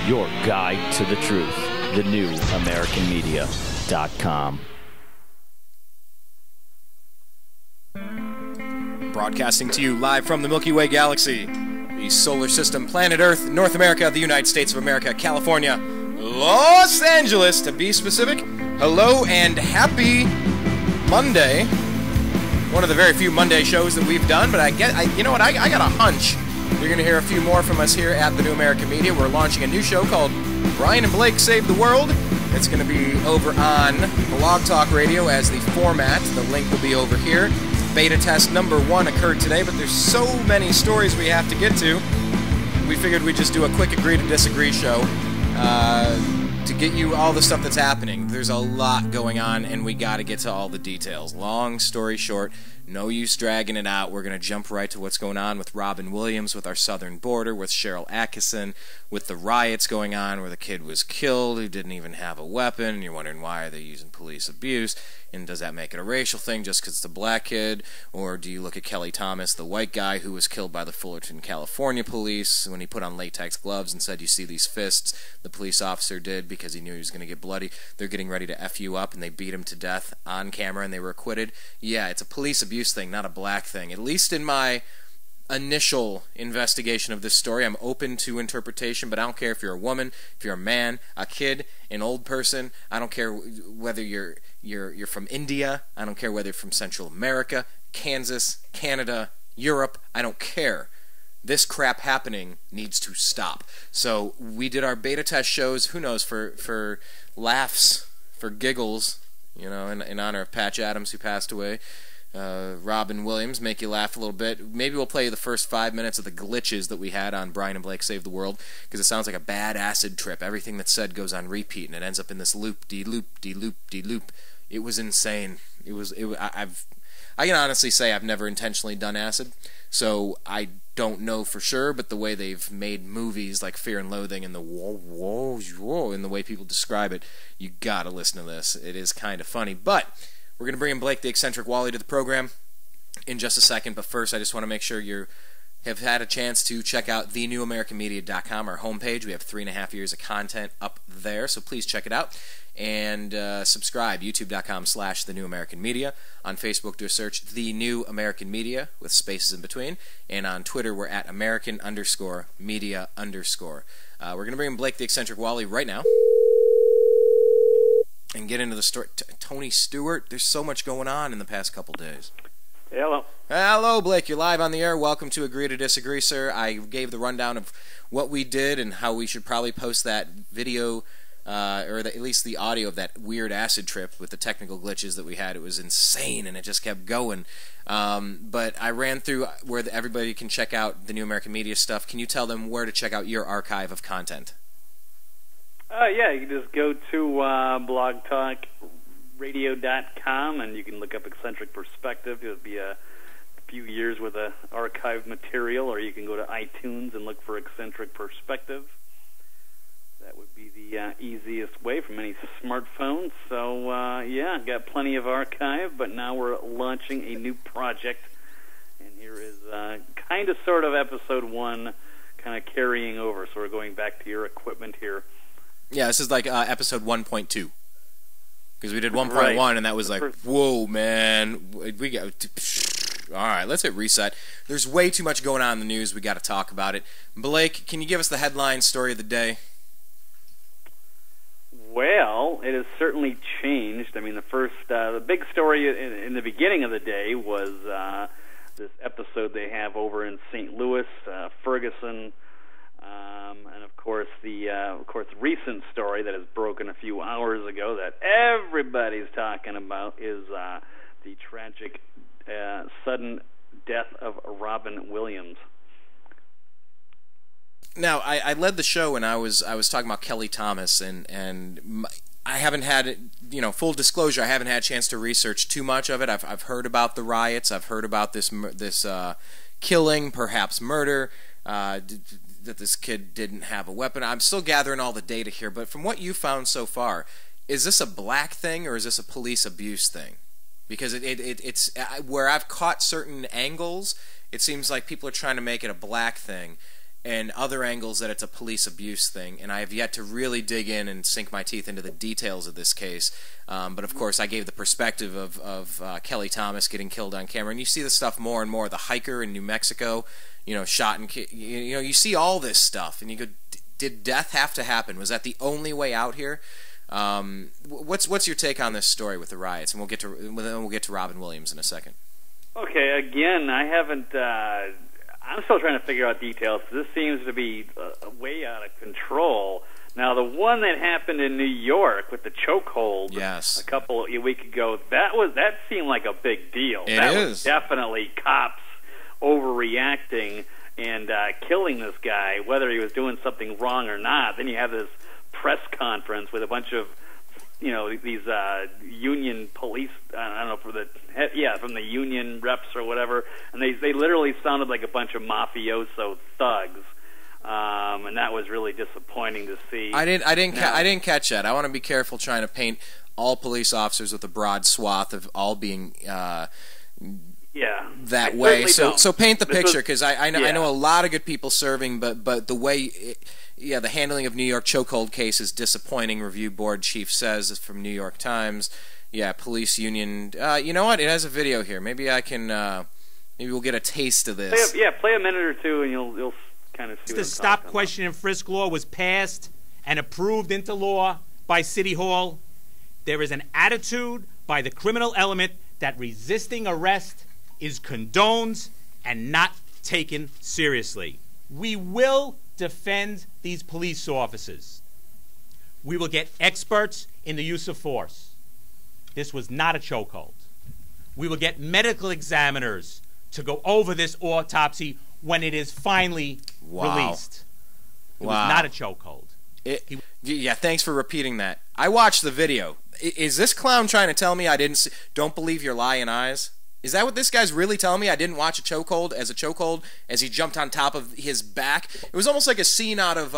Your guide to the truth. TheNewAmericanMedia.com. Broadcasting to you live from the Milky Way galaxy, the solar system, planet Earth, North America, the United States of America, California, Los Angeles, to be specific. Hello and happy Monday. One of the very few Monday shows that we've done, but you know what? I got a hunch you're going to hear a few more from us here at the New American Media. We're launching a new show called Brian and Blake Save the World. It's going to be over on Blog Talk Radio as the format. The link will be over here. Beta test number 1 occurred today, but there's so many stories we have to get to. We figured we'd just do a quick agree to disagree show to get you all the stuff that's happening. There's a lot going on, and we got to get to all the details. Long story short, no use dragging it out. We're going to jump right to what's going on with Robin Williams, with our southern border, with Sharyl Attkisson, with the riots going on where the kid was killed who didn't even have a weapon, and you're wondering why are they using police abuse, and does that make it a racial thing just because it's a black kid, or do you look at Kelly Thomas, the white guy who was killed by the Fullerton, California police when he put on latex gloves and said, you see these fists the police officer did because he knew he was going to get bloody. They're getting ready to F you up, and they beat him to death on camera, and they were acquitted. Yeah, it's a police abuse thing, not a black thing. At least in my initial investigation of this story, I'm open to interpretation, but I don't care if you're a woman, if you're a man, a kid, an old person. I don't care whether you're from India. I don't care whether you're from Central America, Kansas, Canada, Europe. I don't care. This crap happening needs to stop. So we did our beta test shows, who knows, for laughs, for giggles, you know, in honor of Patch Adams, who passed away. Robin Williams, make you laugh a little bit. Maybe we'll play you the first 5 minutes of the glitches that we had on Brian and Blake Save the World, because it sounds like a bad acid trip. Everything that's said goes on repeat, and it ends up in this loop-de-loop-de-loop-de-loop. It was insane. I can honestly say I've never intentionally done acid, so I don't know for sure, but the way they've made movies like Fear and Loathing and the whoa, and the way people describe it, you gotta listen to this. It is kind of funny, but we're going to bring in Blake the Eccentric Walley to the program in just a second, but first I just want to make sure you have had a chance to check out thenewamericanmedia.com, our homepage. We have 3.5 years of content up there, so please check it out. And subscribe, youtube.com/thenewamericanmedia. On Facebook, do a search, The New American Media, with spaces in between. And on Twitter, we're at American_media_. We're going to bring in Blake the Eccentric Walley right now and get into the story. Tony Stewart, there's so much going on in the past couple days. Hello. Hello, Blake. You're live on the air. Welcome to Agree to Disagree, sir. I gave the rundown of what we did and how we should probably post that video, or at least the audio of that weird acid trip with the technical glitches that we had. It was insane, and it just kept going. But I ran through where everybody can check out the New American Media stuff. Can you tell them where to check out your archive of content? Yeah, you can just go to blogtalkradio.com, and you can look up Eccentric Perspective. It'll be a few years worth of archive material, or you can go to iTunes and look for Eccentric Perspective. That would be the easiest way from any smartphone. So, yeah, got plenty of archive, but now we're launching a new project, and here is kind of sort of episode 1 kind of carrying over. So we're going back to your equipment here. Yeah, this is like episode 1.2. Because we did 1.1, right. And that was like, whoa, man. We got. All right, let's hit reset. There's way too much going on in the news. We got to talk about it. Blake, can you give us the headline story of the day? Well, it has certainly changed. I mean, the big story in the beginning of the day was this episode they have over in St. Louis, Ferguson. And of course, the recent story that has broken a few hours ago that everybody's talking about is the tragic sudden death of Robin Williams. Now, I led the show, and I was talking about Kelly Thomas, and I haven't had, full disclosure, I haven't had a chance to research too much of it. I've heard about the riots. I've heard about this killing, perhaps murder. That this kid didn't have a weapon. I'm still gathering all the data here, but from what you found so far, is this a black thing or is this a police abuse thing? Because it's where I've caught certain angles, it seems like people are trying to make it a black thing, and other angles that it's a police abuse thing, and I have yet to really dig in and sink my teeth into the details of this case. But of course, I gave the perspective of Kelly Thomas getting killed on camera, and you see this stuff more and more. The hiker in New Mexico, shot and you see all this stuff, and you go, did death have to happen? Was that the only way out here? What's your take on this story with the riots? And we'll get to Robin Williams in a second. Okay, again, I haven't. I'm still trying to figure out details. This seems to be way out of control. Now, the one that happened in New York with the chokehold, yes, a week ago, that seemed like a big deal. That was definitely cops overreacting and killing this guy, whether he was doing something wrong or not. Then you have this press conference with a bunch of these union police, I don't know, from the union reps or whatever, and they literally sounded like a bunch of mafioso thugs, and that was really disappointing to see. I didn't catch that. I want to be careful trying to paint all police officers with a broad swath of all being that way. So paint the picture, because I know a lot of good people serving, but the way. The handling of New York chokehold case is disappointing, review board chief says from New York Times. Police union. You know what? It has a video here. Maybe I can. Maybe we'll get a taste of this. Play a minute or two, and you'll kind of see. The stop, question, and frisk law was passed and approved into law by City Hall. There is an attitude by the criminal element that resisting arrest is condoned and not taken seriously. We will defend these police officers. We will get experts in the use of force. This was not a chokehold. We will get medical examiners to go over this autopsy when it is finally released. It was not a chokehold. Thanks for repeating that. I watched the video. Is this clown trying to tell me I didn't don't believe your lying eyes? Is that what this guy's really telling me? I didn't watch a chokehold as he jumped on top of his back? It was almost like a scene out of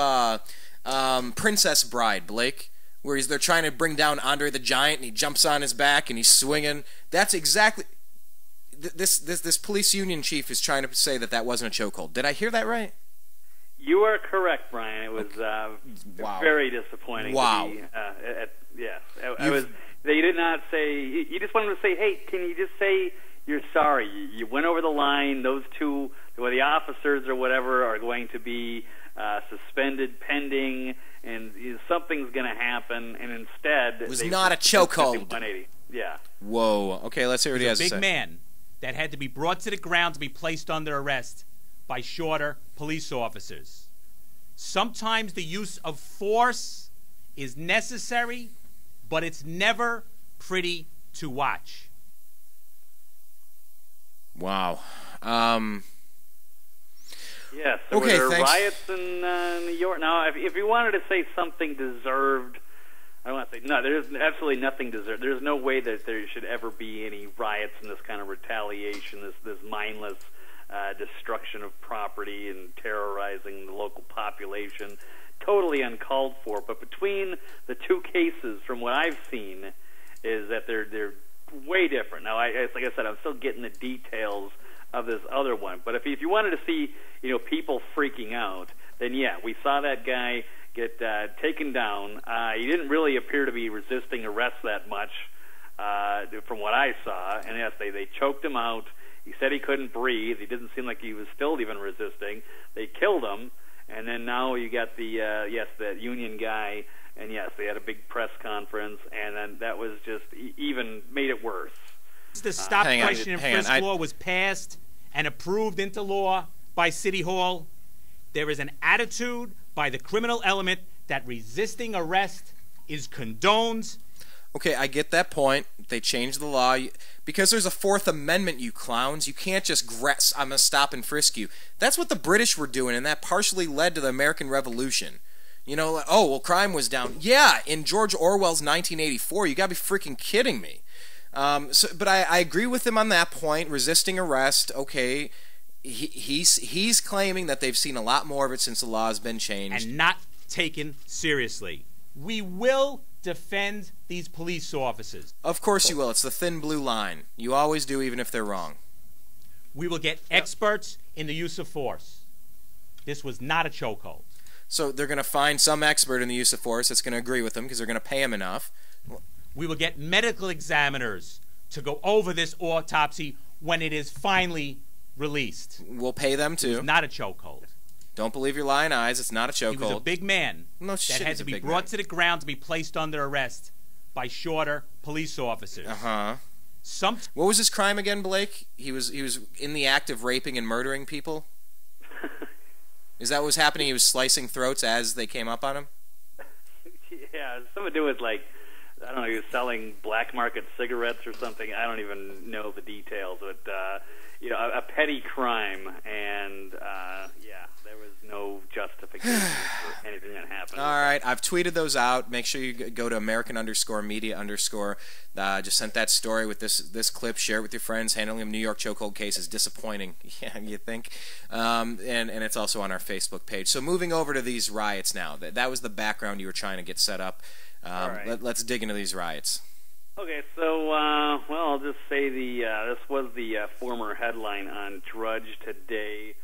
Princess Bride, Blake, where they're trying to bring down Andre the Giant, and he jumps on his back, and he's swinging. That's exactly... This police union chief is trying to say that wasn't a chokehold. Did I hear that right? You are correct, Brian. It was very disappointing. Wow. They did not say... You just wanted to say, hey, can you just say... You're sorry. You went over the line. Those two, the officers or whatever, are going to be suspended pending, and something's going to happen. And instead, it was not a chokehold. 180. Yeah. Whoa. Okay, let's hear what he has to say. A big man that had to be brought to the ground to be placed under arrest by shorter police officers. Sometimes the use of force is necessary, but it's never pretty to watch. Wow. Yes. So okay, were there thanks. riots in New York? Now, if you wanted to say something deserved, I don't want to say no. There's absolutely nothing deserved. There's no way that there should ever be any riots and this kind of retaliation, this mindless destruction of property and terrorizing the local population. Totally uncalled for. But between the two cases, from what I've seen, is that they're way different. Now, like I said, I'm still getting the details of this other one. But if you wanted to see, people freaking out, then we saw that guy get taken down. He didn't really appear to be resisting arrest that much, from what I saw. And yes, they choked him out. He said he couldn't breathe. He didn't seem like he was still even resisting. They killed him, and then now you got the union guy. And yes, they had a big press conference, and then that was just even made it worse. The stop, question, and frisk law was passed and approved into law by City Hall. There is an attitude by the criminal element that resisting arrest is condoned. Okay, I get that point. They changed the law. Because there's a Fourth Amendment, you clowns. You can't just I'm going to stop and frisk you. That's what the British were doing, and that partially led to the American Revolution. Crime was down. Yeah, in George Orwell's 1984, you got to be freaking kidding me. But I agree with him on that point. Resisting arrest, okay. He's claiming that they've seen a lot more of it since the law has been changed. And not taken seriously. We will defend these police officers. Of course you will. It's the thin blue line. You always do, even if they're wrong. We will get experts in the use of force. This was not a chokehold. So they're going to find some expert in the use of force that's going to agree with them because they're going to pay him enough. We will get medical examiners to go over this autopsy when it is finally released. We'll pay them too. It's not a chokehold. Don't believe your lying eyes. It's not a chokehold. He was a big man that had to be brought to the ground to be placed under arrest by shorter police officers. What was his crime again, Blake? He was in the act of raping and murdering people? Is that what was happening? He was slicing throats as they came up on him? Yeah, something to do with, like, I don't know, he was selling black market cigarettes or something. I don't even know the details, but, you know, a petty crime, and, yeah, there was no justification for anything that happened. All right, I've tweeted those out. Make sure you go to American_media_. Just sent that story with this clip. Share it with your friends. Handling a New York chokehold case is disappointing. Yeah, you think? And it's also on our Facebook page. So moving over to these riots now. That was the background you were trying to get set up. All right. Let's dig into these riots. Okay, so, well, I'll just say this was the former headline on Drudge today.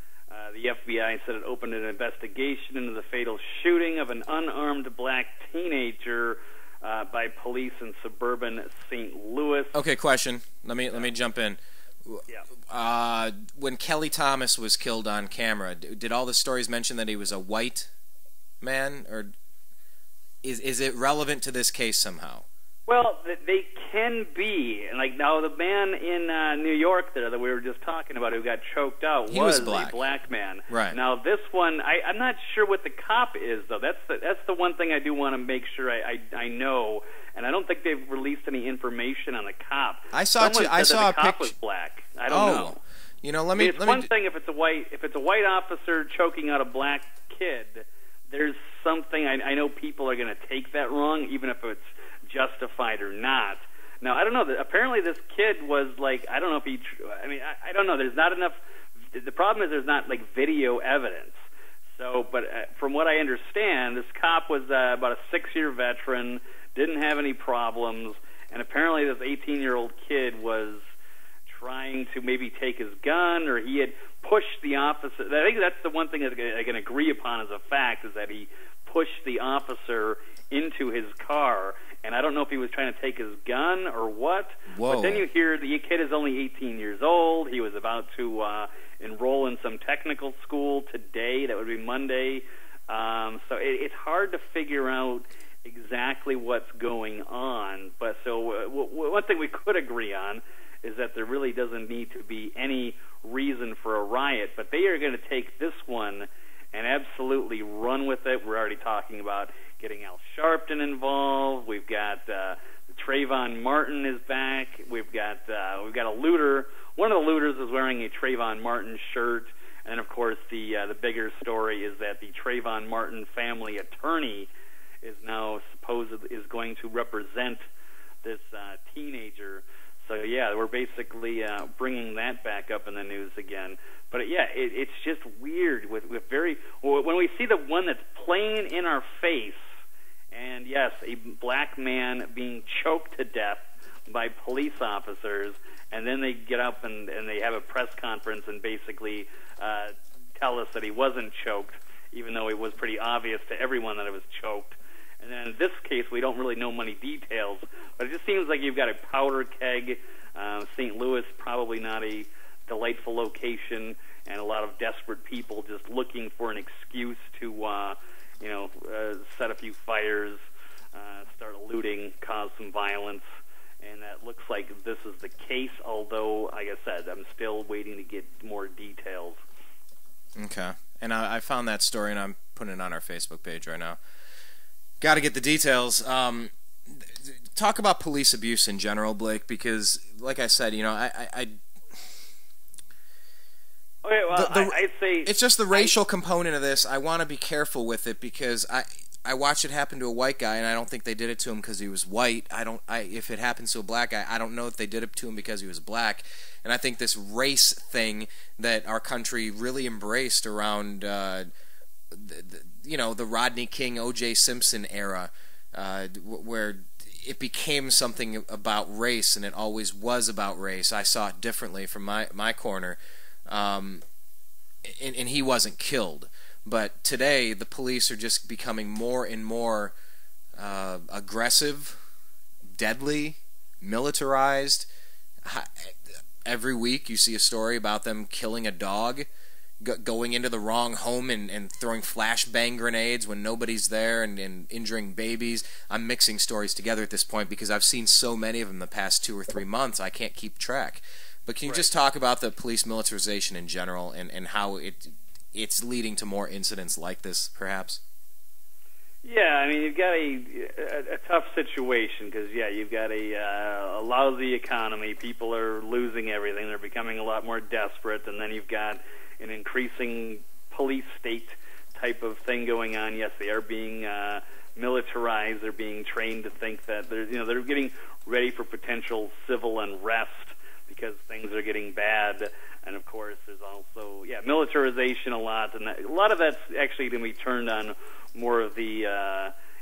The FBI said it opened an investigation into the fatal shooting of an unarmed black teenager by police in suburban St. Louis. Okay, question. Let me jump in. Yeah. When Kelly Thomas was killed on camera, did all the stories mention that he was a white man, or is it relevant to this case somehow? Well, they can be. Like, now, the man in New York there that we were just talking about who got choked out was a black man. Right. Now, this one, I'm not sure what the cop is, though. That's the one thing I do want to make sure I know. And I don't think they've released any information on the cop. I saw the cop was black. I don't know. You know, let me. It's one thing if it's a white officer choking out a black kid. There's something I know people are going to take that wrong, even if it's justified or not. Now, I don't know. Apparently, this kid was like, I don't know if he. I mean, I don't know. There's not enough. The problem is there's not like video evidence. So, but from what I understand, this cop was about a 6-year veteran, didn't have any problems, and apparently this 18-year-old kid was trying to maybe take his gun, or he had pushed the officer. I think that's the one thing that I can agree upon as a fact, is that he pushed the officer into his car, and I don't know if he was trying to take his gun or what. Whoa. But then you hear the kid is only 18 years old. He was about to enroll in some technical school today. That would be Monday. So it's hard to figure out exactly what's going on. But so one thing we could agree on is that there really doesn't need to be any reason for a riot, but they are going to take this one and absolutely run with it. We're already talking about getting Al Sharpton involved. We've got Trayvon Martin is back. We've got a looter. One of the looters is wearing a Trayvon Martin shirt, and of course the bigger story is that the Trayvon Martin family attorney is now is going to represent this teenager. So, yeah, we're basically bringing that back up in the news again. But, yeah, it's just weird with when we see the one that's plain in our face, and, yes, a black man being choked to death by police officers, and then they get up and they have a press conference and basically tell us that he wasn't choked, even though it was pretty obvious to everyone that it was choked. And then in this case, we don't really know many details, but it just seems like you've got a powder keg. St. Louis, probably not a delightful location, and a lot of desperate people just looking for an excuse to, set a few fires, start looting, cause some violence. And that looks like this is the case, although, like I said, I'm still waiting to get more details. Okay. And I found that story, and I'm putting it on our Facebook page right now. Got to get the details. Talk about police abuse in general, Blake, because, like I said, I Okay, well, I'd say it's just the racial component of this. I want to be careful with it because I watched it happen to a white guy, and I don't think they did it to him because he was white. If it happens to a black guy, I don't know if they did it to him because he was black. And I think this race thing that our country really embraced around the Rodney King, O.J. Simpson era, where it became something about race, and it always was about race. I saw it differently from my corner, and he wasn't killed. But today, the police are just becoming more and more aggressive, deadly, militarized. Every week you see a story about them killing a dog, going into the wrong home and throwing flashbang grenades when nobody's there, and injuring babies. I'm mixing stories together at this point because I've seen so many of them the past 2 or 3 months I can't keep track. But can you just talk about the police militarization in general and how it's leading to more incidents like this, perhaps? Yeah, I mean, you've got a tough situation because, yeah, you've got a lousy economy. People are losing everything. They're becoming a lot more desperate. And then you've got an increasing police state type of thing going on. Yes, they are being militarized. They're being trained to think that they're getting ready for potential civil unrest because things are getting bad. And of course, there's also militarization a lot, and a lot of that's actually going to be turned on more of the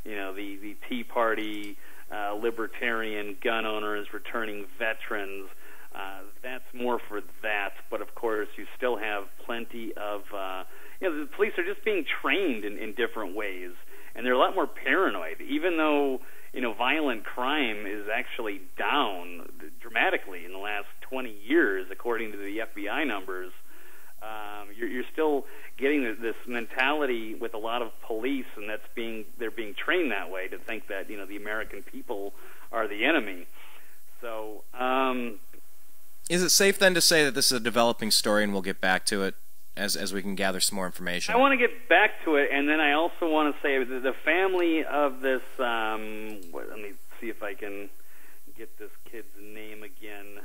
the Tea Party, libertarian gun owners, returning veterans. That's more for that, but of course, you still have plenty of the police are just being trained in different ways, and they're a lot more paranoid. Even though violent crime is actually down dramatically in the last 20 years, according to the FBI numbers. You're still getting this mentality with a lot of police, and they're being trained that way to think that the American people are the enemy. So, is it safe then to say that this is a developing story, and we'll get back to it as we can gather some more information? I want to get back to it, and then I also want to say the family of this. Let me see if I can get this kid's name again.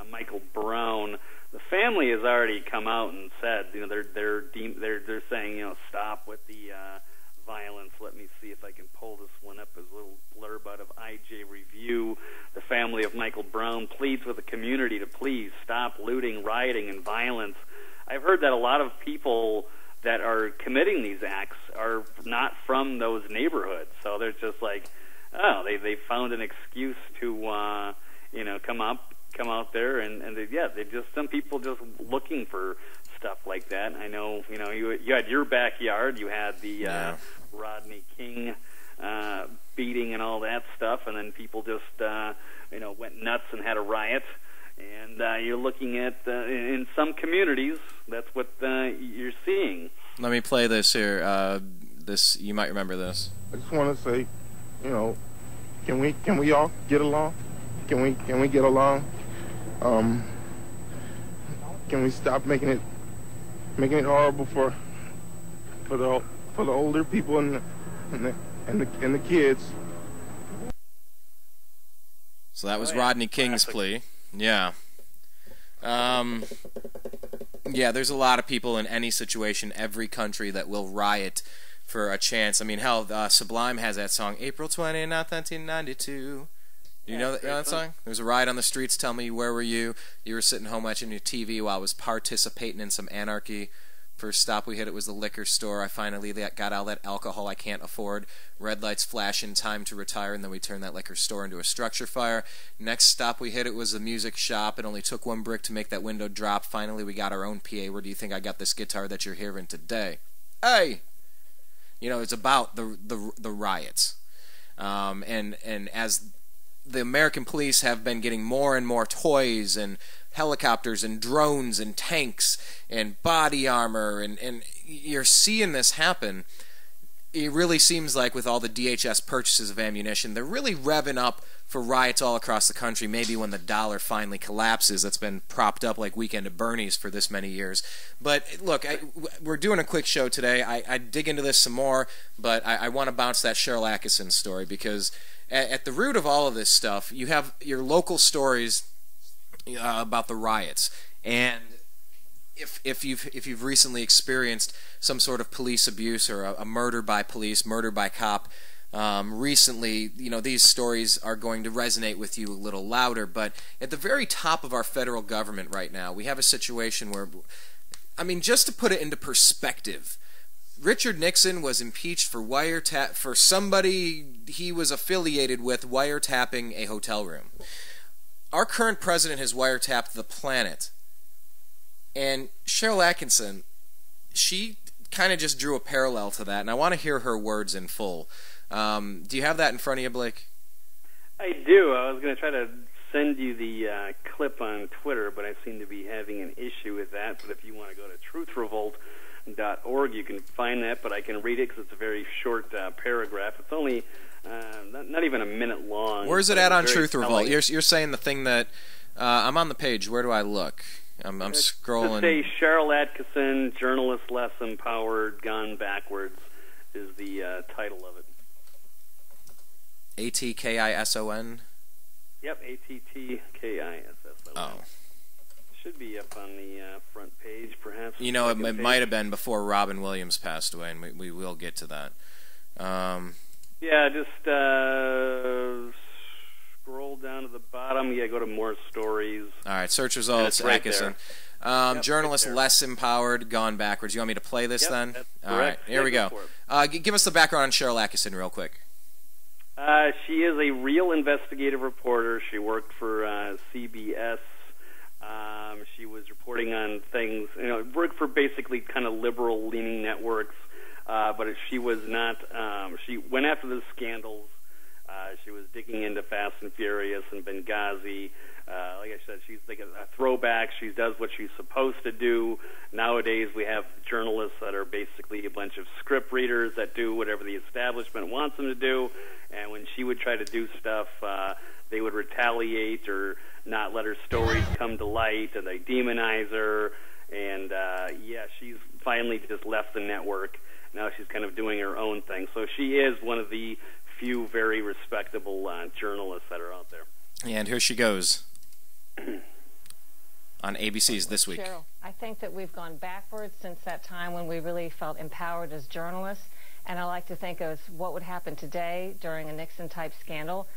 Michael Brown. The family has already come out and said, they're saying, stop with the violence. Let me see if I can pull this one up as a little blurb out of IJ Review. The family of Michael Brown pleads with the community to please stop looting, rioting, and violence. I've heard that a lot of people that are committing these acts are not from those neighborhoods, so they're just like, they found an excuse to come out there, and they just, some people just looking for stuff like that. I know, you had your backyard, you had the Rodney King beating and all that stuff, and then people just went nuts and had a riot. And you're looking at in some communities, that's what you're seeing. Let me play this here. This, you might remember this. I just want to say, can we all get along? Can we get along? Can we stop making it horrible for the older people and the kids? So that was Rodney King's plea. Yeah. There's a lot of people in any situation, every country, that will riot for a chance. I mean, hell, Sublime has that song, April 29th, 1992. You know that song? There was a riot on the streets. Tell me, where were you? You were sitting home watching your TV while I was participating in some anarchy. First stop we hit, it was the liquor store. I finally got all that alcohol I can't afford. Red lights flashing, time to retire, and then we turned that liquor store into a structure fire. Next stop we hit, it was a music shop. It only took one brick to make that window drop. Finally we got our own PA. Where do you think I got this guitar that you're hearing today? Hey! It's about the riots. And as the American police have been getting more and more toys and helicopters and drones and tanks and body armor, and you're seeing this happen. It really seems like with all the DHS purchases of ammunition, they're really revving up for riots all across the country, maybe when the dollar finally collapses. That's been propped up like Weekend at Bernie's for this many years. But look, we're doing a quick show today. I dig into this some more, but I want to bounce that Sharyl Attkisson story, because at the root of all of this stuff, you have your local stories about the riots. And if you've recently experienced some sort of police abuse or a murder by police, murder by cop, recently, these stories are going to resonate with you a little louder. But at the very top of our federal government right now, we have a situation where, just to put it into perspective, Richard Nixon was impeached for somebody he was affiliated with wiretapping a hotel room. Our current president has wiretapped the planet. And Sharyl Attkisson, she kind of just drew a parallel to that, and I want to hear her words in full. Do you have that in front of you, Blake? I do. I was going to try to send you the clip on Twitter, but I seem to be having an issue with that. But if you want to go to truthrevolt.org, you can find that, but I can read it because it's a very short paragraph. It's only not even a minute long. Where's it at on Truth Revolt? You're saying the thing that... I'm on the page. Where do I look? I'm scrolling. Say Sharyl Attkisson, journalist less empowered, gone backwards, is the title of it. Attkison? Yep, Attkison. Oh. Should be up on the front page, perhaps. You know, it might have been before Robin Williams passed away, and we will get to that. Yeah, just scroll down to the bottom. Yeah, go to more stories. All right, search results, Attkisson. Journalist right less empowered, gone backwards. You want me to play this then? That's All correct. right, here we go. Give us the background on Sharyl Attkisson real quick. She is a real investigative reporter. She worked for CBS. She was reporting on things, worked for basically kind of liberal-leaning networks. But she was not. She went after the scandals. She was digging into Fast and Furious and Benghazi. Like I said, she's like a throwback. She does what she's supposed to do. Nowadays, we have journalists that are basically a bunch of script readers that do whatever the establishment wants them to do. And when she would try to do stuff, they would retaliate or not let her stories come to light, and they demonize her. And yeah, she's finally just left the network. Now she's kind of doing her own thing. So she is one of the few very respectable journalists that are out there. And here she goes on ABC's This Week. Sharyl, I think that we've gone backwards since that time when we really felt empowered as journalists. And I like to think of what would happen today during a Nixon-type scandal.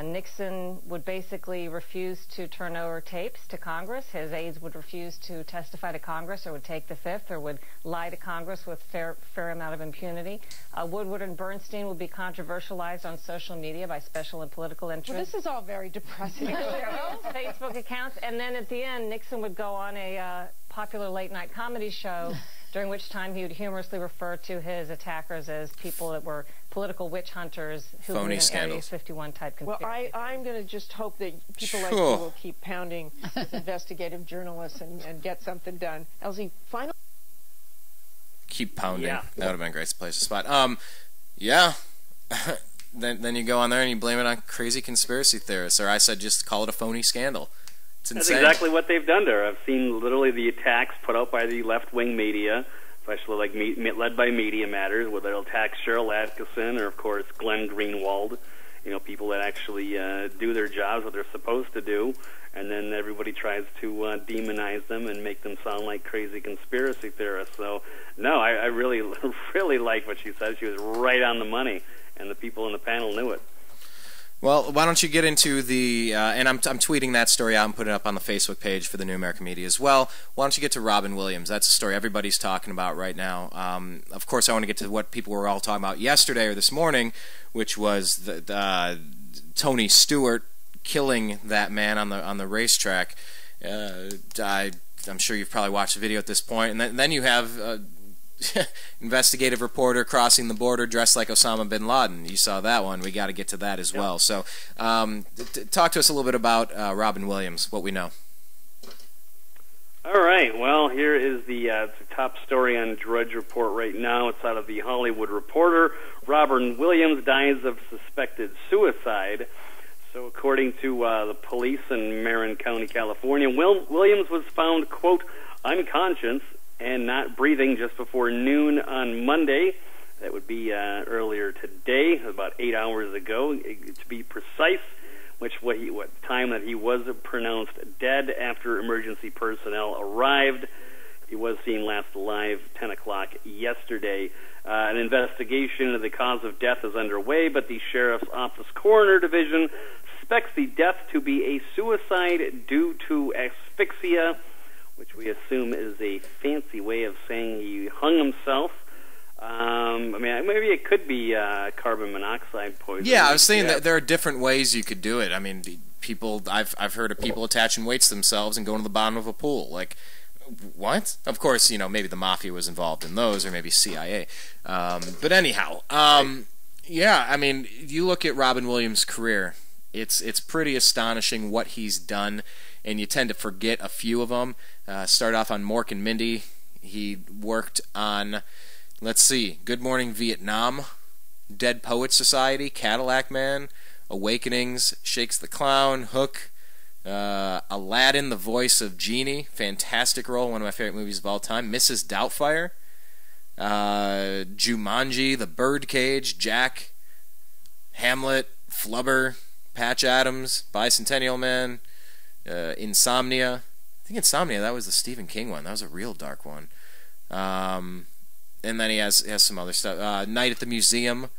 Nixon would basically refuse to turn over tapes to Congress. His aides would refuse to testify to Congress or would take the fifth or would lie to Congress with fair amount of impunity. Woodward and Bernstein would be controversialized on social media by special and political interests. Well, this is all very depressing. Facebook accounts. And then at the end, Nixon would go on a popular late-night comedy show during which time he would humorously refer to his attackers as people that were political witch hunters who were in Area 51 type conspiracy. Well, I'm going to just hope that people like you will keep pounding with investigative journalists and get something done. Elsie, final. Keep pounding. Yeah. That would have been a great place to spot. Yeah. then you go on there and you blame it on crazy conspiracy theorists, or I said just call it a phony scandal. It's insane. That's exactly what they've done to her. I've seen literally the attacks put out by the left-wing media, especially like led by Media Matters, where they'll attack Sharyl Attkisson or, of course, Glenn Greenwald, people that actually do their jobs, what they're supposed to do, and then everybody tries to demonize them and make them sound like crazy conspiracy theorists. So, no, I really, really like what she said. She was right on the money, and the people in the panel knew it. Well, why don't you get into the, and I'm tweeting that story out and putting it up on the Facebook page for the New American Media as well. Why don't you get to Robin Williams? That's a story everybody's talking about right now. Of course, I want to get to what people were all talking about yesterday or this morning, which was the Tony Stewart killing that man on the racetrack. I'm sure you've probably watched the video at this point. And then you have investigative reporter crossing the border dressed like Osama Bin Laden. You saw that one. We got to get to that as well. So talk to us a little bit about Robin Williams, what we know. All right. Well, here is the top story on Drudge Report right now. It's out of the Hollywood Reporter. Robin Williams dies of suspected suicide. So according to the police in Marin County, California, Williams was found, quote, unconscious and not breathing just before noon on Monday. That would be earlier today, about 8 hours ago, to be precise, what time that he was pronounced dead after emergency personnel arrived. He was seen last alive 10 o'clock yesterday. An investigation into the cause of death is underway, but the Sheriff's Office Coroner Division suspects the death to be a suicide due to asphyxia, which we assume is a fancy way of saying he hung himself. Maybe it could be carbon monoxide poisoning. Yeah, I was saying that there are different ways you could do it. I mean, I've heard of people attaching weights themselves and going to the bottom of a pool. Like, What? Of course, maybe the mafia was involved in those, or maybe CIA. But anyhow, yeah, I mean, you look at Robin Williams' career, it's pretty astonishing what he's done, and you tend to forget a few of them. Start off on Mork and Mindy. He worked on, let's see, Good Morning Vietnam, Dead Poets Society, Cadillac Man, Awakenings, Shakes the Clown, Hook, Aladdin, the voice of Genie, fantastic role, one of my favorite movies of all time, Mrs. Doubtfire, Jumanji, The Birdcage, Jack, Hamlet, Flubber, Patch Adams, Bicentennial Man, Insomnia. I think Insomnia, that was the Stephen King one. That was a real dark one. And then he has some other stuff. Night at the Museum.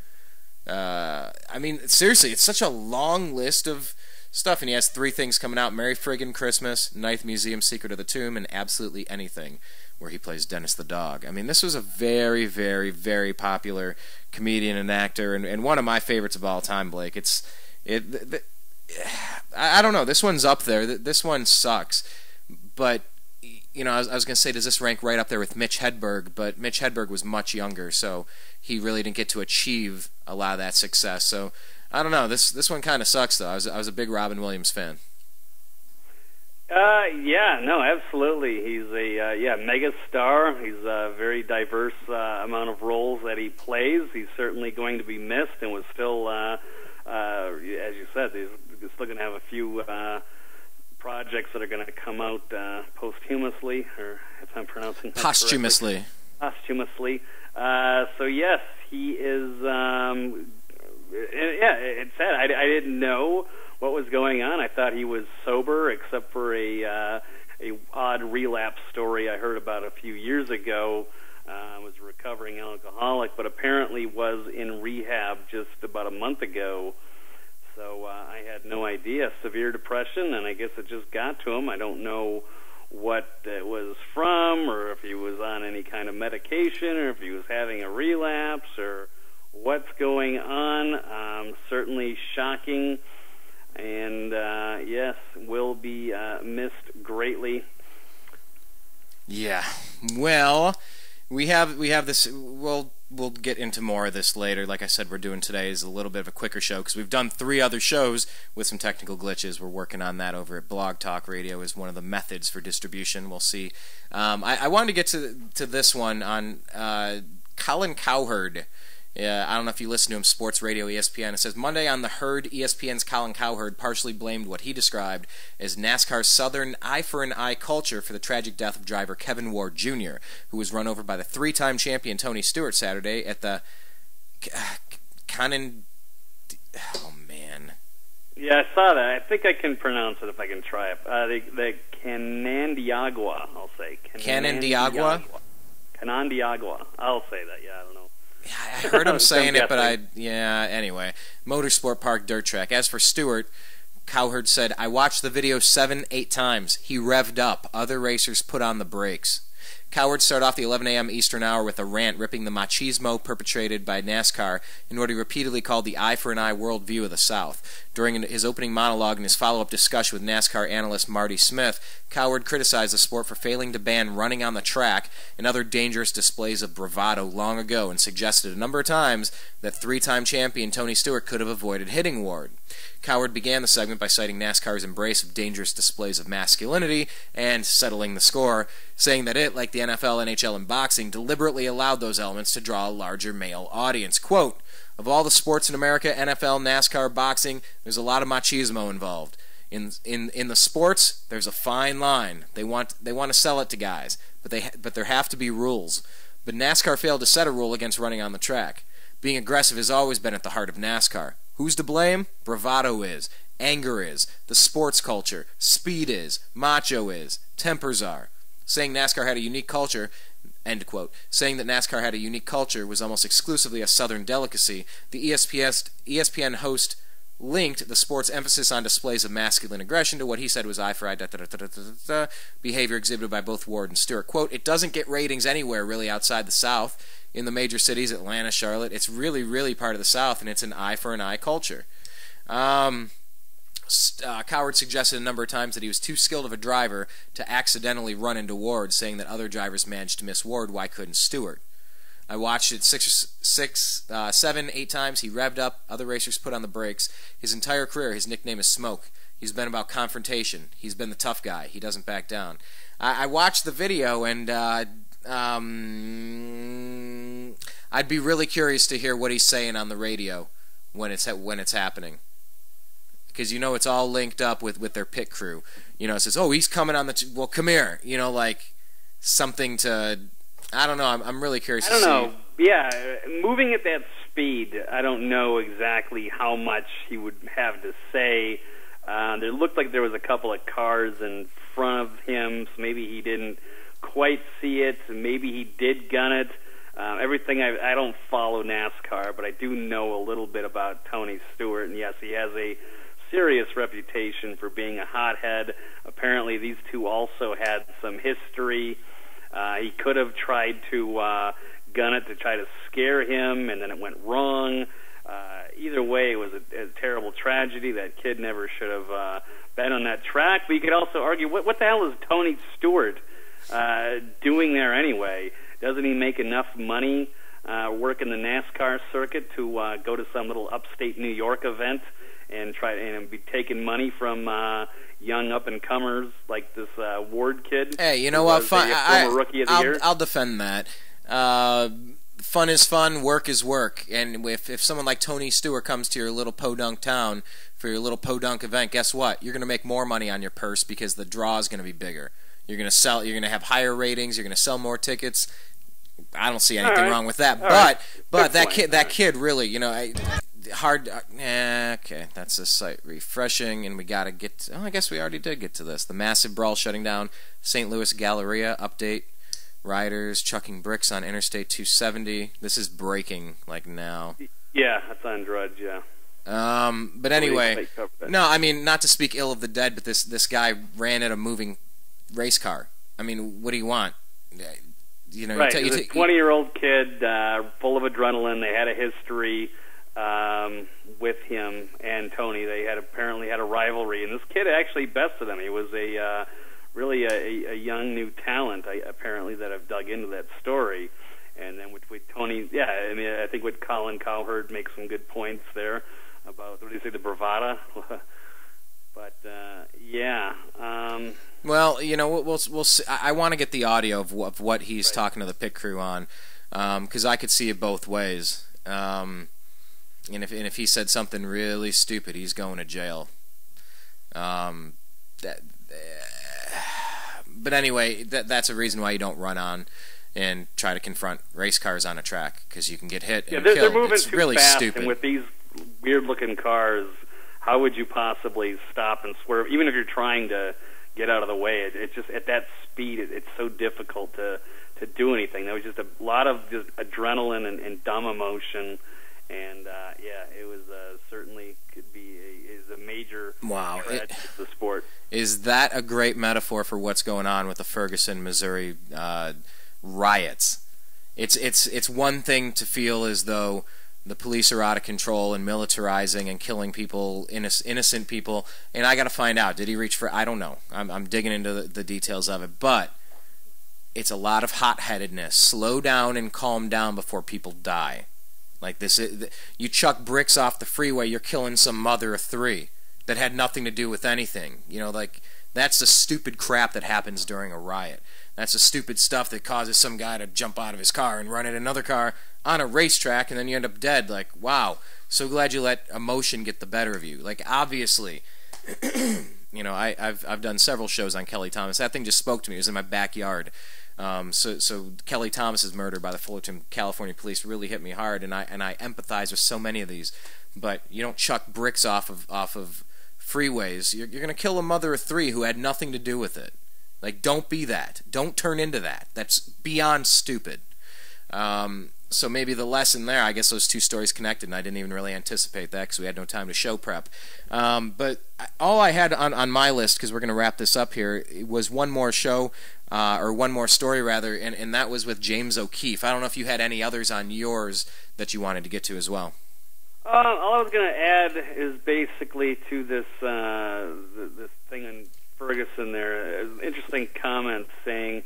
I mean, seriously, it's such a long list of stuff, and he has 3 things coming out: Merry Friggin' Christmas, Night at the Museum, Secret of the Tomb, and Absolutely Anything, where he plays Dennis the Dog. I mean, this was a very, very, very popular comedian and actor, and one of my favorites of all time, Blake. I don't know, this one's up there. This one sucks. But, I was going to say, does this rank right up there with Mitch Hedberg? But Mitch Hedberg was much younger, so he really didn't get to achieve a lot of that success. So, I don't know. This one kind of sucks, though. I was a big Robin Williams fan. Yeah, no, absolutely. He's a mega star. He's a very diverse amount of roles that he plays. He's certainly going to be missed, and was still, as you said, he's still going to have a few projects that are going to come out posthumously, or if I'm pronouncing that posthumously. Posthumously. So yes, he is. It's sad. I didn't know what was going on. I thought he was sober, except for a odd relapse story I heard about a few years ago. Was a recovering alcoholic, but apparently was in rehab just about a month ago. So I had no idea. Severe depression, and I guess it just got to him. I don't know what it was from, or if he was on any kind of medication, or if he was having a relapse, or what's going on. Certainly shocking, and yes, will be missed greatly. Yeah. Well, we have this. We'll get into more of this later. Like I said, we're doing today is a little bit of a quicker show because we've done 3 other shows with some technical glitches. We're working on that over at Blog Talk Radio is one of the methods for distribution. We'll see. I wanted to get to this one on Colin Cowherd. I don't know if you listen to him, Sports Radio ESPN. It says, Monday on The Herd, ESPN's Colin Cowherd partially blamed what he described as NASCAR's Southern eye-for-an-eye culture for the tragic death of driver Kevin Ward Jr., who was run over by the 3-time champion Tony Stewart Saturday at the Oh, man. Yeah, I saw that. I think I can pronounce it if I can try it. The Canandaigua, I'll say. Canandaigua? Canandaigua. I'll say that, yeah, I don't know. Yeah, I heard him saying it, but anyway. Motorsport Park Dirt Track. As for Stewart, Cowherd said, I watched the video 7-8 times. He revved up. Other racers put on the brakes. Cowherd started off the 11 a.m. Eastern hour with a rant ripping the machismo perpetrated by NASCAR in what he repeatedly called the eye-for-an-eye worldview of the South. During his opening monologue and his follow-up discussion with NASCAR analyst Marty Smith, Cowherd criticized the sport for failing to ban running on the track and other dangerous displays of bravado long ago and suggested a number of times that 3-time champion Tony Stewart could have avoided hitting Ward. Cowherd began the segment by citing NASCAR's embrace of dangerous displays of masculinity and settling the score, saying that it, like the NFL, NHL, and boxing, deliberately allowed those elements to draw a larger male audience. Quote, of all the sports in America, NFL, NASCAR, boxing, there's a lot of machismo involved. In the sports, there's a fine line. They want to sell it to guys, but there have to be rules. But NASCAR failed to set a rule against running on the track. Being aggressive has always been at the heart of NASCAR. Who's to blame? Bravado is. Anger is. The sports culture. Speed is. Macho is. Tempers are. Saying NASCAR had a unique culture, end quote. Saying that NASCAR had a unique culture was almost exclusively a Southern delicacy. The ESPN host linked the sport's emphasis on displays of masculine aggression to what he said was eye-for-eye behavior exhibited by both Ward and Stewart. Quote, it doesn't get ratings anywhere really outside the South. In the major cities, Atlanta, Charlotte, it's really, really part of the South, and it's an eye-for-an-eye culture. Coward suggested a number of times that he was too skilled of a driver to accidentally run into Ward, saying that other drivers managed to miss Ward. Why couldn't Stewart? I watched it 7, 8 times. He revved up. Other racers put on the brakes. His entire career, his nickname is Smoke. He's been about confrontation. He's been the tough guy. He doesn't back down. I watched the video, and I'd be really curious to hear what he's saying on the radio when it's happening. Because you know it's all linked up with their pit crew. You know, it says, oh, he's coming on the... well, come here. You know, like something to... I don't know. I'm really curious to see. I don't know. Yeah, moving at that speed, I don't know exactly how much he would have to say. There looked like there was a couple of cars in front of him, so maybe he didn't quite see it. Maybe he did gun it. Everything I don't follow NASCAR, but I do know a little bit about Tony Stewart, and yes, he has a serious reputation for being a hothead. Apparently, these two also had some history. He could have tried to gun it to try to scare him, and then it went wrong. Either way, it was a terrible tragedy. That kid never should have been on that track. But you could also argue, what the hell is Tony Stewart doing there anyway? Doesn't he make enough money working the NASCAR circuit to go to some little upstate New York event and try and be taking money from young up-and-comers like this Ward kid? Hey, you know what? Former Rookie of the Year? I'll defend that. Fun is fun, work is work. And if someone like Tony Stewart comes to your little podunk town for your little podunk event, guess what? You're going to make more money on your purse because the draw is going to be bigger. You're going to have higher ratings. You're going to sell more tickets. I don't see anything wrong with that. But that kid really, you know, okay, that's a site refreshing, and we got to get to, I guess we already did get to this. The massive brawl shutting down St. Louis Galleria update. Riders chucking bricks on Interstate 270. This is breaking, like, now. Yeah, that's on Drudge, yeah. But anyway, no, I mean, not to speak ill of the dead, but this guy ran at a moving race car. I mean, what do you want? You know, right, he's a 20-year-old kid, full of adrenaline. They had a history with him and Tony. They apparently had a rivalry, and this kid actually bested him. He was really a young new talent, apparently, that I've dug into that story. And then with Tony, yeah, I mean, I think with Colin Cowherd makes some good points there about, what do you say, the bravada? But yeah. Well, you know, we'll see. I want to get the audio of what he's talking to the pit crew on, because I could see it both ways. And if he said something really stupid, he's going to jail. But anyway, that's a reason why you don't run on and try to confront race cars on a track, because you can get hit and they're killed. Moving it's too really fast, stupid. and with these weird-looking cars, how would you possibly stop and swerve? Even if you're trying to get out of the way, it's just at that speed, it's so difficult to do anything. There was just a lot of just adrenaline and dumb emotion, and yeah, it was certainly could be a major tragedy to the sport. Is that a great metaphor for what's going on with the Ferguson, Missouri riots? It's one thing to feel as though the police are out of control and militarizing and killing people, innocent people, and I got to find out, did he reach for, I don't know. I'm digging into the details of it, but it's a lot of hot-headedness. Slow down and calm down before people die. Like this, you chuck bricks off the freeway, you're killing some mother of three that had nothing to do with anything. You know, like, that's the stupid crap that happens during a riot. That's the stupid stuff that causes some guy to jump out of his car and run at another car on a racetrack, and then you end up dead. Like, wow, so glad you let emotion get the better of you. Like, obviously, you know, I've done several shows on Kelly Thomas. That thing just spoke to me. It was in my backyard. So Kelly Thomas's murder by the Fullerton, California police really hit me hard, and I empathize with so many of these. But you don't chuck bricks off of freeways. You're going to kill a mother of three who had nothing to do with it. Like, don't be that. Don't turn into that. That's beyond stupid. So maybe the lesson there, I guess those two stories connected, and I didn't even really anticipate that because we had no time to show prep. But all I had on my list, because we're going to wrap this up here, was one more show, or one more story rather, and that was with James O'Keefe. I don't know if you had any others on yours that you wanted to get to as well. All I was going to add is basically to this this thing in Ferguson there, an interesting comment saying,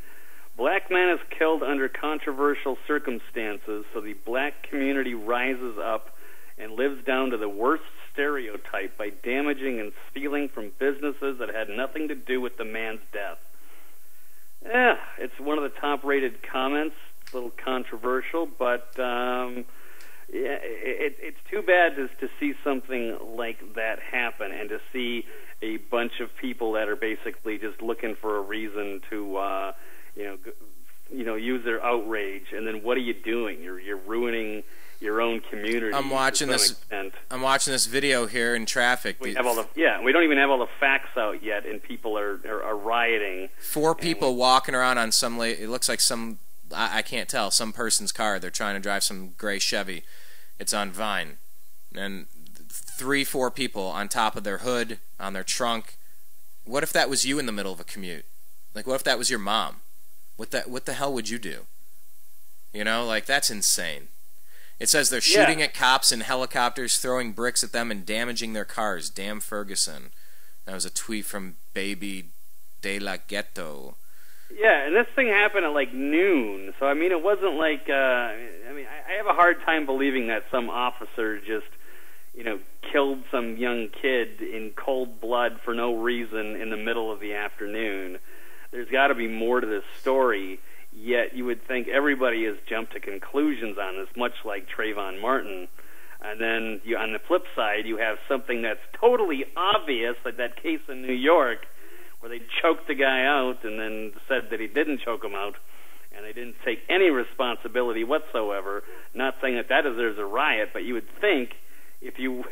black man is killed under controversial circumstances, so the black community rises up and lives down to the worst stereotype by damaging and stealing from businesses that had nothing to do with the man's death. Yeah, it's one of the top-rated comments. It's a little controversial, but yeah, it's too bad to see something like that happen, and to see a bunch of people that are basically just looking for a reason to, use their outrage. And then what are you doing? You're ruining your own community. I'm watching this video here in traffic. We don't even have all the facts out yet, and people are rioting. 4 people walking around on it looks like I can't tell, some person's car. They're trying to drive some gray Chevy. It's on Vine. And 3-4 people on top of their hood, on their trunk. What if that was you in the middle of a commute? Like, what if that was your mom? What the hell would you do? You know, like, that's insane. It says they're shooting at cops in helicopters, throwing bricks at them, and damaging their cars. Damn Ferguson. That was a tweet from Baby De La Ghetto. Yeah, and this thing happened at like noon, so I mean, it wasn't like. I have a hard time believing that some officer just, killed some young kid in cold blood for no reason in the middle of the afternoon. There's got to be more to this story. Yet you would think everybody has jumped to conclusions on this, much like Trayvon Martin. And then on the flip side, you have something that's totally obvious, like that case in New York, where they choked the guy out and then said that he didn't choke him out, and they didn't take any responsibility whatsoever. Not saying that deserves a riot, but you would think if you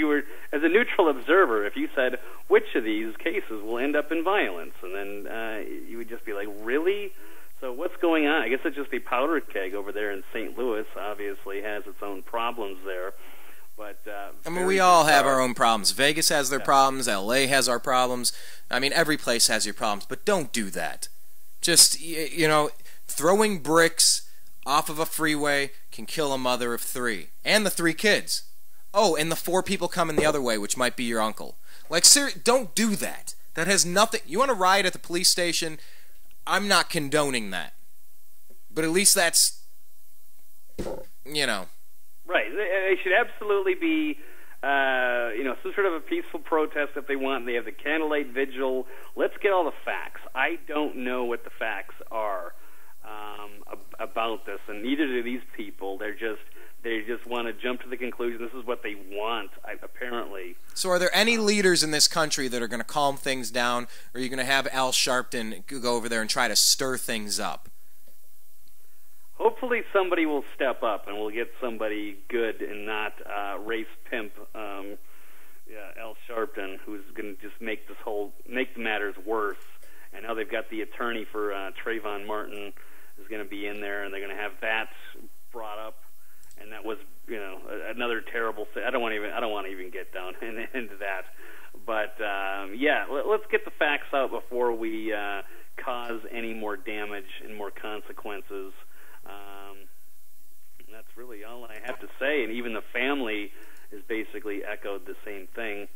were, as a neutral observer, if you said, which of these cases will end up in violence? And then you would just be like, really? So what's going on? I guess it's just the powder keg over there in St. Louis. Obviously has its own problems there. But I mean, we all have our own problems. Vegas has their problems. L.A. has our problems. I mean, every place has your problems. But don't do that. Just, throwing bricks off of a freeway can kill a mother of 3. And the 3 kids. Oh, and the 4 people coming the other way, which might be your uncle. Like, don't do that. That has nothing. You want to riot at the police station? I'm not condoning that. But at least that's, Right. They should absolutely be, some sort of a peaceful protest if they want. They have the candlelight vigil. Let's get all the facts. I don't know what the facts are about this, and neither do these people. They just want to jump to the conclusion this is what they want, apparently. So are there any leaders in this country that are going to calm things down, or are you going to have Al Sharpton go over there and try to stir things up? Hopefully somebody will step up and we'll get somebody good and not race pimp Al Sharpton, who's going to just make the matters worse. And now they've got the attorney for Trayvon Martin is going to be in there, and they're going to have that brought up. And that was, another terrible thing. I don't want to even get down into that. But let's get the facts out before we cause any more damage and more consequences. And that's really all I have to say. And even the family has basically echoed the same thing.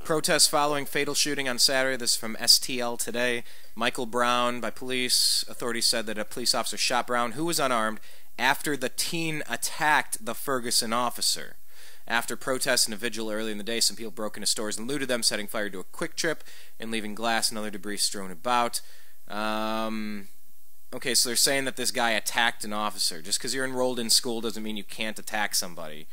Protests following fatal shooting on Saturday. This is from STL today. Michael Brown by police. Authorities said that a police officer shot Brown, who was unarmed, after the teen attacked the Ferguson officer. After protests and a vigil early in the day, some people broke into stores and looted them, setting fire to a Quick Trip and leaving glass and other debris strewn about. Okay, so they're saying that this guy attacked an officer. Just because you're enrolled in school doesn't mean you can't attack somebody.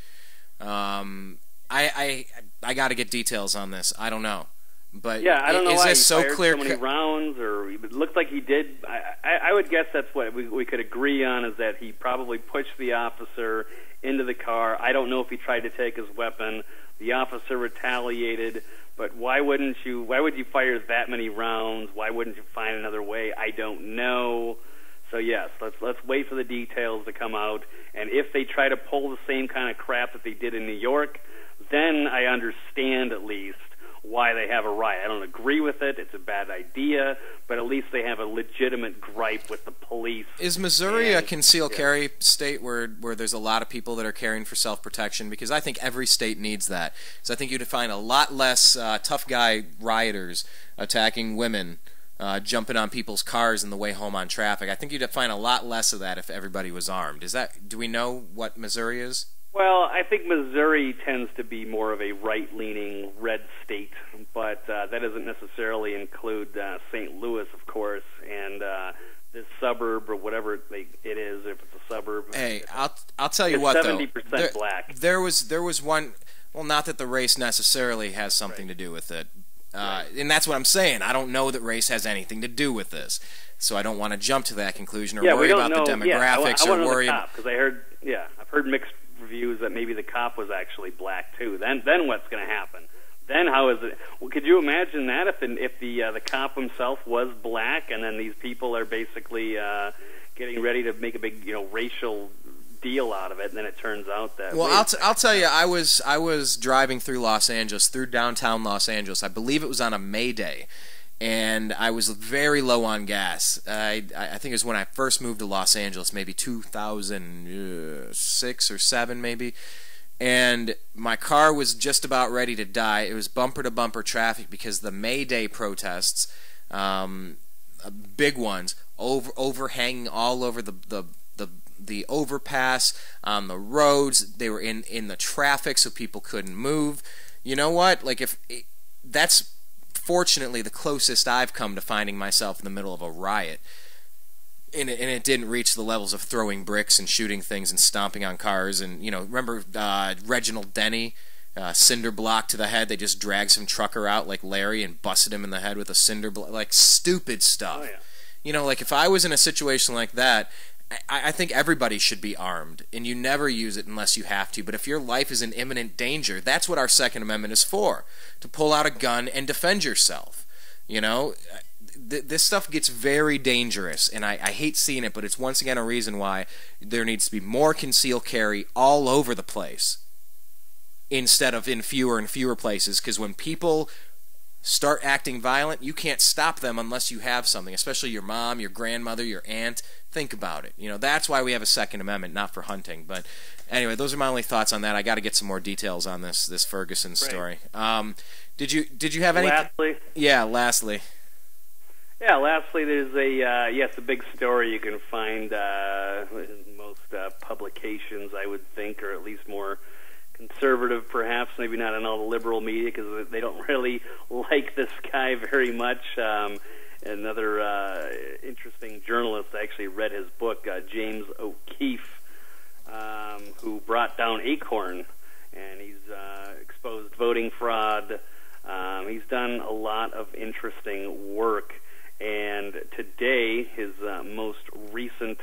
I got to get details on this. I don't know. But I don't know why he so fired clear so many rounds, or it looked like he did. I would guess that's what we could agree on, is that he probably pushed the officer into the car. I don't know if he tried to take his weapon. The officer retaliated, but why would you fire that many rounds? Why wouldn't you find another way? I don't know. So yes, let's wait for the details to come out, and if they try to pull the same kind of crap that they did in New York, then I understand at least why they have a riot. I don't agree with it. It's a bad idea, but at least they have a legitimate gripe with the police Is Missouri a concealed carry state where there's a lot of people that are carrying for self-protection? Because I think every state needs that. So I think you'd find a lot less tough guy rioters attacking women, jumping on people's cars on the way home on traffic. I think you'd find a lot less of that if everybody was armed. Do we know what Missouri is? Well, I think Missouri tends to be more of a right-leaning red state, but that doesn't necessarily include St. Louis, of course, and this suburb or whatever it is, if it's a suburb. Hey, I'll tell you what, though. 70% black. There was one. Well, not that the race necessarily has something to do with it, and that's what I'm saying. I don't know that race has anything to do with this, so I don't want to jump to that conclusion or worry about the demographics or worry. Because I've heard mixed reviews that maybe the cop was actually black too. Then what's going to happen? Then how is it? Well, could you imagine that if the cop himself was black, and then these people are basically getting ready to make a big racial deal out of it, and then it turns out that. Well, I'll tell you, I was driving through downtown Los Angeles. I believe it was on a May Day, and I was very low on gas. I think it was when I first moved to Los Angeles, maybe 2006 or 7 maybe. And my car was just about ready to die. It was bumper-to-bumper traffic because the May Day protests, big ones, overhanging all over the overpass, on the roads. They were in the traffic so people couldn't move. You know what? Like, that's fortunately the closest I've come to finding myself in the middle of a riot. And it didn't reach the levels of throwing bricks and shooting things and stomping on cars. And, remember Reginald Denny, cinder block to the head? They just dragged some trucker out like Larry and busted him in the head with a cinder block. Like, stupid stuff. Oh, yeah. Like, if I was in a situation like that, I think everybody should be armed. And you never use it unless you have to. But if your life is in imminent danger, that's what our Second Amendment is for. To pull out a gun and defend yourself. This stuff gets very dangerous, and I hate seeing it, but it's once again a reason why there needs to be more concealed carry all over the place instead of in fewer and fewer places, because when people start acting violent, you can't stop them unless you have something, especially your mom, your grandmother, your aunt. Think about it. That's why we have a Second Amendment, not for hunting. But anyway, those are my only thoughts on that. I got to get some more details on this Ferguson story. Did you have any? Lastly? Yeah, lastly. Yeah, lastly, there's a big story you can find in most publications, I would think, or at least more conservative, perhaps, maybe not in all the liberal media, because they don't really like this guy very much. Another interesting journalist, I actually read his book, James O'Keefe, who brought down Acorn, and he's exposed voting fraud. He's done a lot of interesting work. And today, his most recent,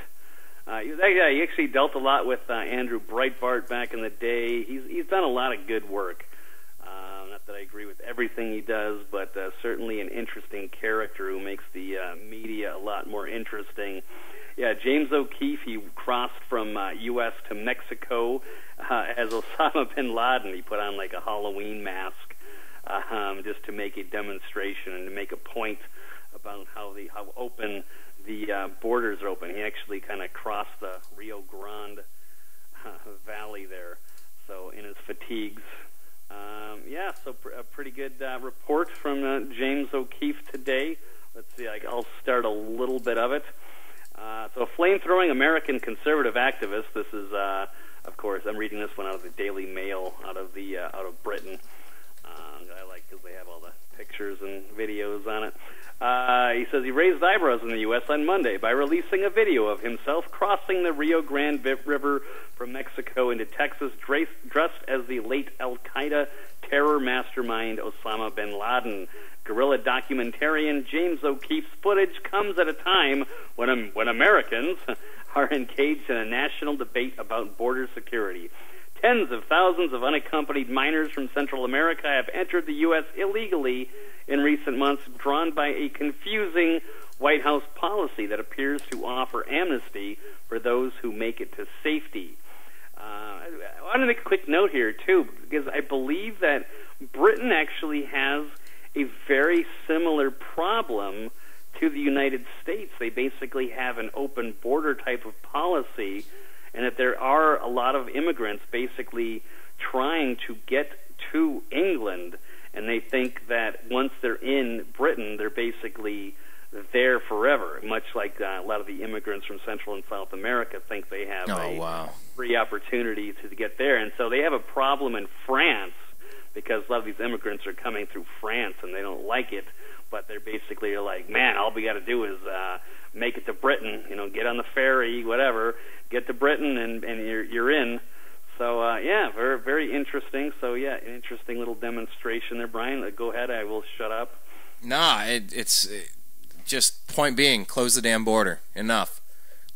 he actually dealt a lot with Andrew Breitbart back in the day. He's done a lot of good work. Not that I agree with everything he does, but certainly an interesting character who makes the media a lot more interesting. Yeah, James O'Keefe, he crossed from U.S. to Mexico as Osama Bin Laden. He put on like a Halloween mask just to make a demonstration and to make a point about how open the borders are open. He actually kind of crossed the Rio Grande Valley there, so in his fatigues. So a pretty good report from James O'Keefe today. Let's see, I'll start a little bit of it. So a flame-throwing American conservative activist. This is, of course, I'm reading this one out of the Daily Mail out of Britain. I like because they have all the pictures and videos on it. He says he raised eyebrows in the U.S. on Monday by releasing a video of himself crossing the Rio Grande River from Mexico into Texas, dressed as the late al-Qaeda terror mastermind Osama Bin Laden. Guerrilla documentarian James O'Keefe's footage comes at a time when Americans are engaged in a national debate about border security. Tens of thousands of unaccompanied minors from Central America have entered the U.S. illegally in recent months, drawn by a confusing White House policy that appears to offer amnesty for those who make it to safety. I want to make a quick note here, too, because I believe that Britain actually has a very similar problem to the United States. They basically have an open border type of policy, and that there are a lot of immigrants basically trying to get to England, and they think that once they're in Britain, they're basically there forever, much like a lot of the immigrants from Central and South America think they have free opportunity to get there. And so they have a problem in France, because a lot of these immigrants are coming through France and they don't like it, but they're basically like, man, all we got to do is make it to Britain, you know, get on the ferry, whatever, get to Britain, and you're in. So, yeah, very, very interesting. So, yeah, an interesting little demonstration there, Brian. Go ahead. I will shut up. Nah, it's just point being, close the damn border. Enough.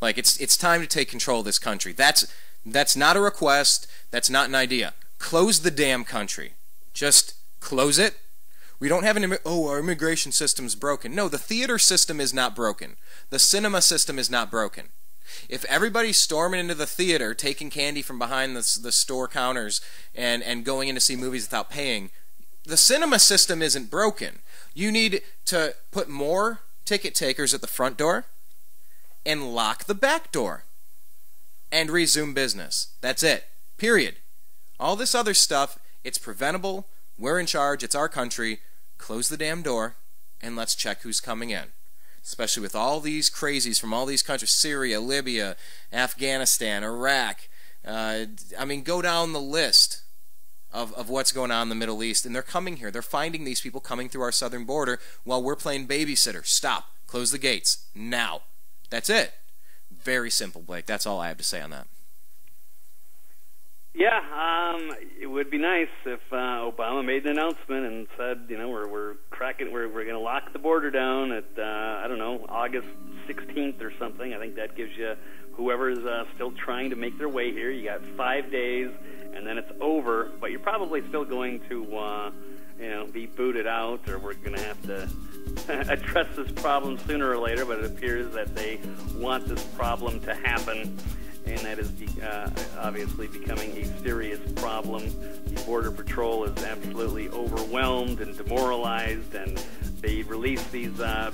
Like, it's time to take control of this country. That's not a request. That's not an idea. Close the damn country. Just close it. We don't have our immigration system's broken. No, the theater system is not broken. The cinema system is not broken. If everybody's storming into the theater, taking candy from behind the store counters and going in to see movies without paying, the cinema system isn't broken. You need to put more ticket takers at the front door and lock the back door and resume business. That's it. Period. All this other stuff, it's preventable. We're in charge. It's our country. Close the damn door and let's check who's coming in. Especially with all these crazies from all these countries, Syria, Libya, Afghanistan, Iraq. I mean, go down the list of what's going on in the Middle East, and they're coming here. They're finding these people coming through our southern border while we're playing babysitter. Stop. Close the gates. Now. That's it. Very simple, Blake. That's all I have to say on that. Yeah, it would be nice if Obama made an announcement and said, you know, we're going to lock the border down at I don't know, August 16th or something. I think that gives you whoever's still trying to make their way here. You got 5 days, and then it's over. But you're probably still going to, you know, be booted out, or we're going to have to address this problem sooner or later. But it appears that they want this problem to happen. And that is obviously becoming a serious problem. The Border Patrol is absolutely overwhelmed and demoralized, and they release these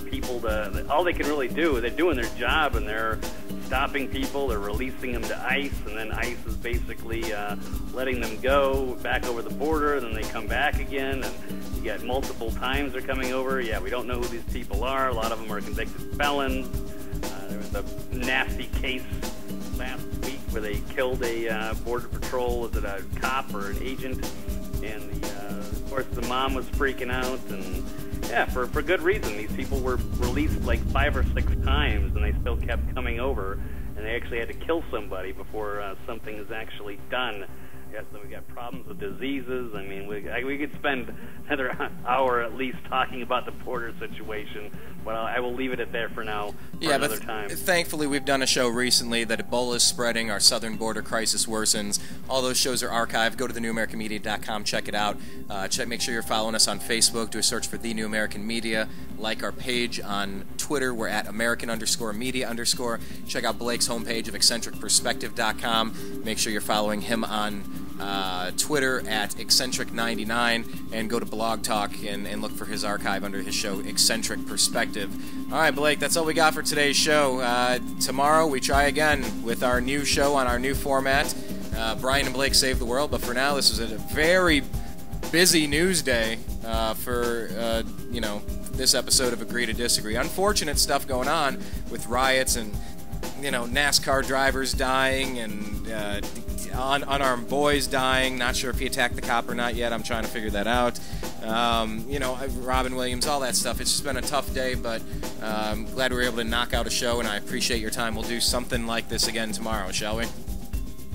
people all they can really do, they're doing their job, and they're stopping people, they're releasing them to ICE, and then ICE is basically letting them go back over the border, and then they come back again, and you got multiple times they're coming over. Yeah, we don't know who these people are. A lot of them are convicted felons. There was a nasty case last week where they killed a Border Patrol, was it a cop or an agent? And of course the mom was freaking out, and yeah, for good reason. These people were released like 5 or 6 times, and they still kept coming over, and they actually had to kill somebody before something is actually done. Yes, then we got problems with diseases. I mean, we could spend another hour at least talking about the border situation, but I will leave it at there for now. Yeah, another but time. Thankfully, we've done a show recently that Ebola is spreading, our southern border crisis worsens. All those shows are archived. Go to thenewamericanmedia.com, check it out. Make sure you're following us on Facebook. Do a search for The New American Media. Like our page on Twitter. We're at American_media_. Check out Blake's homepage of eccentricperspective.com. Make sure you're following him on Twitter at Eccentric99, and go to Blog Talk and look for his archive under his show Eccentric Perspective. All right, Blake, that's all we got for today's show. Tomorrow we try again with our new show on our new format. Brian and Blake Save the World, but for now this is a very busy news day for you know, this episode of Agree to Disagree. Unfortunate stuff going on with riots and, you know, NASCAR drivers dying and unarmed boys dying. Not sure if he attacked the cop or not yet. I'm trying to figure that out. You know, Robin Williams, all that stuff. It's just been a tough day, but I'm glad we were able to knock out a show, and I appreciate your time. We'll do something like this again tomorrow, shall we?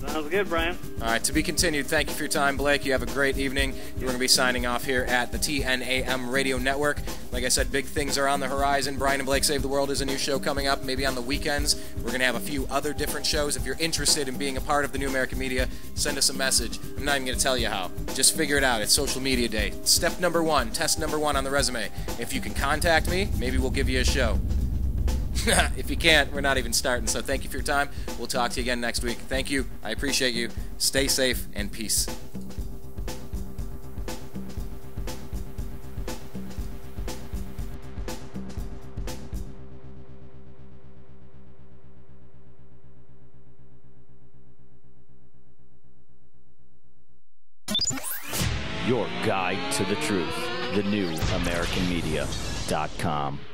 Sounds good, Brian. All right, to be continued. Thank you for your time, Blake. You have a great evening. We're going to be signing off here at the TNAM Radio Network. Like I said, big things are on the horizon. Brian and Blake Save the World is a new show coming up, maybe on the weekends. We're going to have a few other different shows. If you're interested in being a part of the New American Media, send us a message. I'm not even going to tell you how. Just figure it out. It's social media day. Step number 1, test number 1 on the resume. If you can contact me, maybe we'll give you a show. If you can't, we're not even starting. So thank you for your time. We'll talk to you again next week. Thank you. I appreciate you. Stay safe and peace. Your guide to the truth. TheNewAmericanMedia.com.